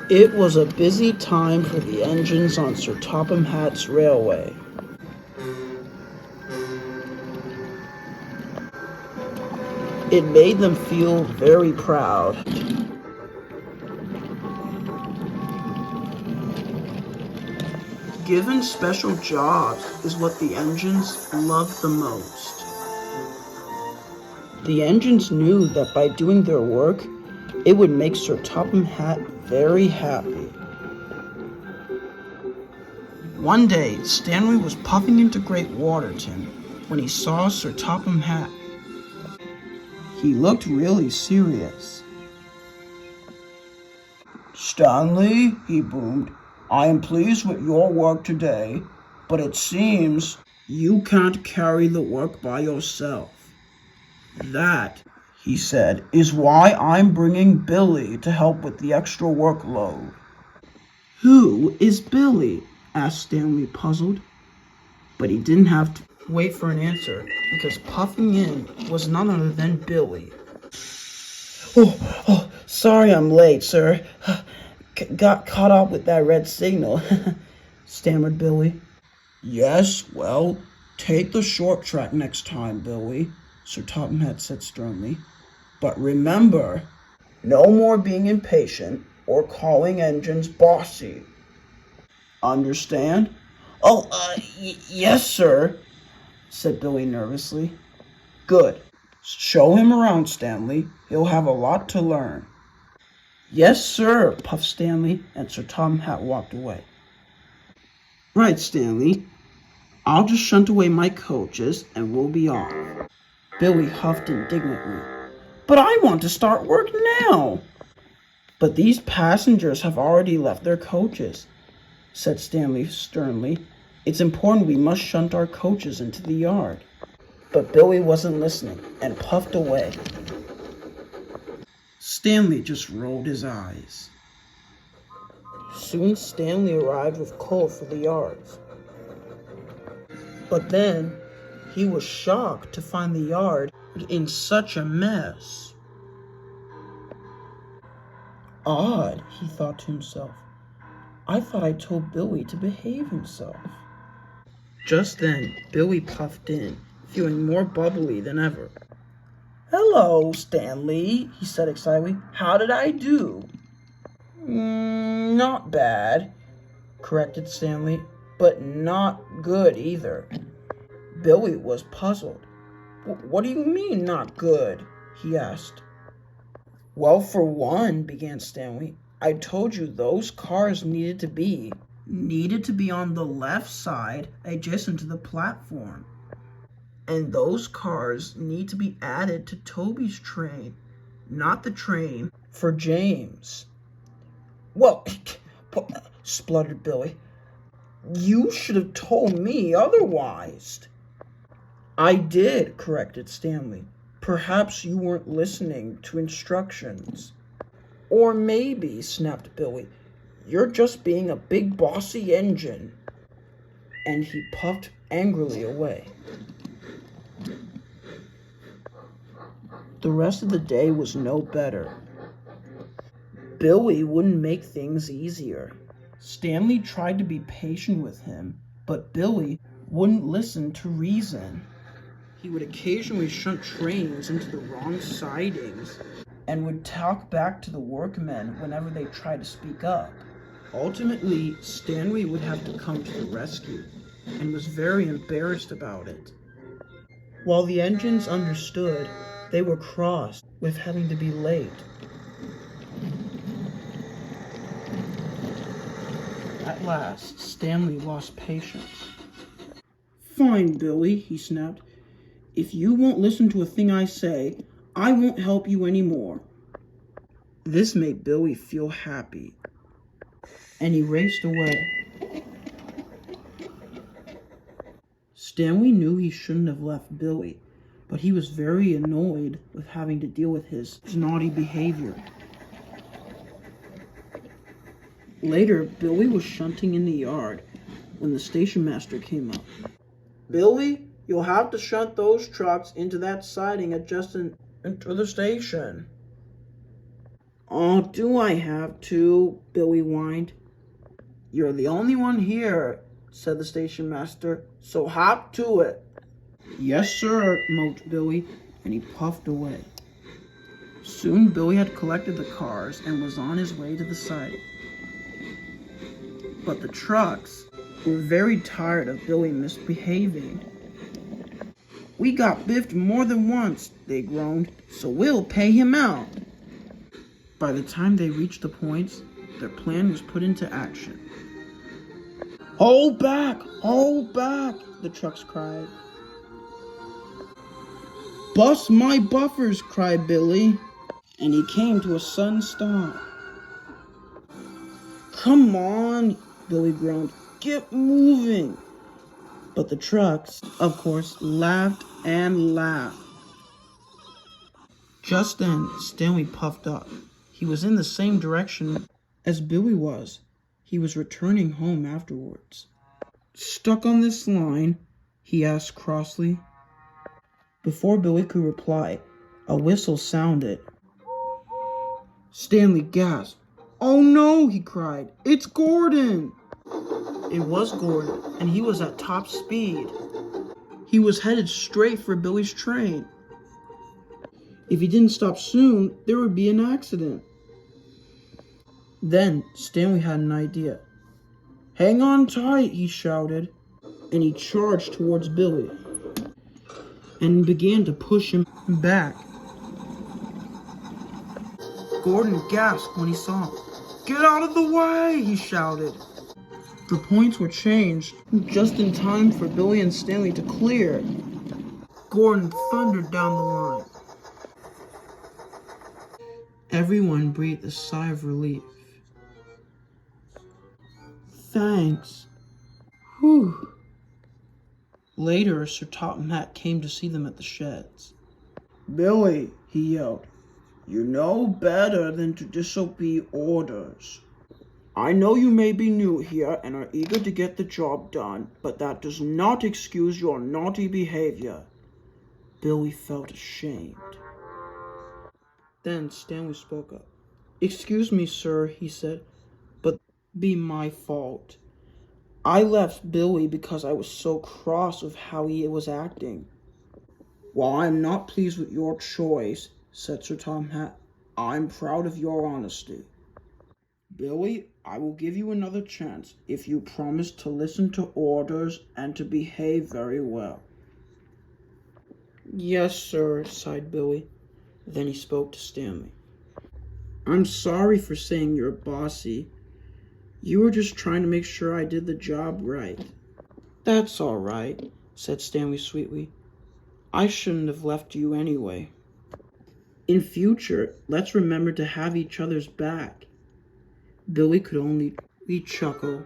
It was a busy time for the engines on Sir Topham Hatt's railway. It made them feel very proud. Given special jobs is what the engines loved the most. The engines knew that by doing their work, it would make Sir Topham Hatt very happy. One day, Stanley was puffing into Great Waterton when he saw Sir Topham Hatt. He looked really serious. "Stanley," he boomed, "I am pleased with your work today, but it seems you can't carry the work by yourself. That," he said, "is why I'm bringing Billy to help with the extra workload." "Who is Billy?" asked Stanley, puzzled. But he didn't have to wait for an answer, because puffing in was none other than Billy. Oh, sorry I'm late, sir. Got caught up with that red signal," stammered Billy. "Yes, well, take the short track next time, Billy," Sir Topham Hatt said sternly. "But remember, no more being impatient or calling engines bossy. Understand?" "Oh, yes, sir," said Billy nervously. "Good. Show him around, Stanley. He'll have a lot to learn." "Yes, sir," puffed Stanley, and Sir Topham Hatt walked away. "Right, Stanley. I'll just shunt away my coaches and we'll be off." Billy huffed indignantly. "But I want to start work now." "But these passengers have already left their coaches," said Stanley sternly. "It's important we must shunt our coaches into the yard." But Billy wasn't listening and puffed away. Stanley just rolled his eyes. Soon Stanley arrived with coal for the yards. But then he was shocked to find the yard in such a mess. "Odd," he thought to himself. "I thought I told Billy to behave himself." Just then, Billy puffed in, feeling more bubbly than ever. "Hello, Stanley," he said excitedly. "How did I do?" Not bad," corrected Stanley, "but not good either." Billy was puzzled. "What do you mean, not good?" he asked. "Well, for one," began Stanley, "I told you those cars needed to be on the left side adjacent to the platform. And those cars need to be added to Toby's train, not the train for James." "Well," spluttered Billy, "you should have told me otherwise." "I did," corrected Stanley. "Perhaps you weren't listening to instructions." "Or maybe," snapped Billy, "you're just being a big bossy engine." And he puffed angrily away. The rest of the day was no better. Billy wouldn't make things easier. Stanley tried to be patient with him, but Billy wouldn't listen to reason. He would occasionally shunt trains into the wrong sidings and would talk back to the workmen whenever they tried to speak up. Ultimately, Stanley would have to come to the rescue and was very embarrassed about it. While the engines understood, they were crossed with having to be late. At last, Stanley lost patience. "Fine, Billy," he snapped. "If you won't listen to a thing I say, I won't help you anymore." This made Billy feel happy, and he raced away. Stanley knew he shouldn't have left Billy, but he was very annoyed with having to deal with his naughty behavior. Later, Billy was shunting in the yard when the station master came up. "Billy, you'll have to shunt those trucks into that siding adjacent to the station." Oh, do I have to? Billy whined. You're the only one here, said the station master, so hop to it. Yes, sir, moped Billy, and he puffed away. Soon Billy had collected the cars and was on his way to the site. But the trucks were very tired of Billy misbehaving. We got biffed more than once, they groaned, so we'll pay him out. By the time they reached the points, their plan was put into action. Hold back! Hold back! The trucks cried. Bust my buffers! Cried Billy, and he came to a sudden stop. Come on! Billy groaned. Get moving! But the trucks, of course, laughed and laughed. Just then, Stanley puffed up. He was in the same direction as Billy was. He was returning home afterwards. Stuck on this line? He asked crossly. Before Billy could reply, a whistle sounded. Stanley gasped. Oh no, he cried. It's Gordon! It was Gordon, and he was at top speed. He was headed straight for Billy's train. If he didn't stop soon, there would be an accident. Then Stanley had an idea. Hang on tight, he shouted, and he charged towards Billy and began to push him back. Gordon gasped when he saw him. Get out of the way, he shouted. The points were changed just in time for Billy and Stanley to clear. Gordon thundered down the line. Everyone breathed a sigh of relief. Thanks. Whew. Later, Sir Top Matt came to see them at the sheds. Billy, he yelled, you know better than to disobey orders. I know you may be new here and are eager to get the job done, but that does not excuse your naughty behavior. Billy felt ashamed. Then Stanley spoke up. Excuse me, sir, he said, but be my fault. I left Billy because I was so cross with how he was acting. While I am not pleased with your choice, said Sir Tom Hat, I'm proud of your honesty. Billy, I will give you another chance if you promise to listen to orders and to behave very well. Yes, sir, sighed Billy. Then he spoke to Stanley. I'm sorry for saying you're bossy. You were just trying to make sure I did the job right. That's all right, said Stanley sweetly. I shouldn't have left you anyway. In future, let's remember to have each other's back. Billy could only chuckle.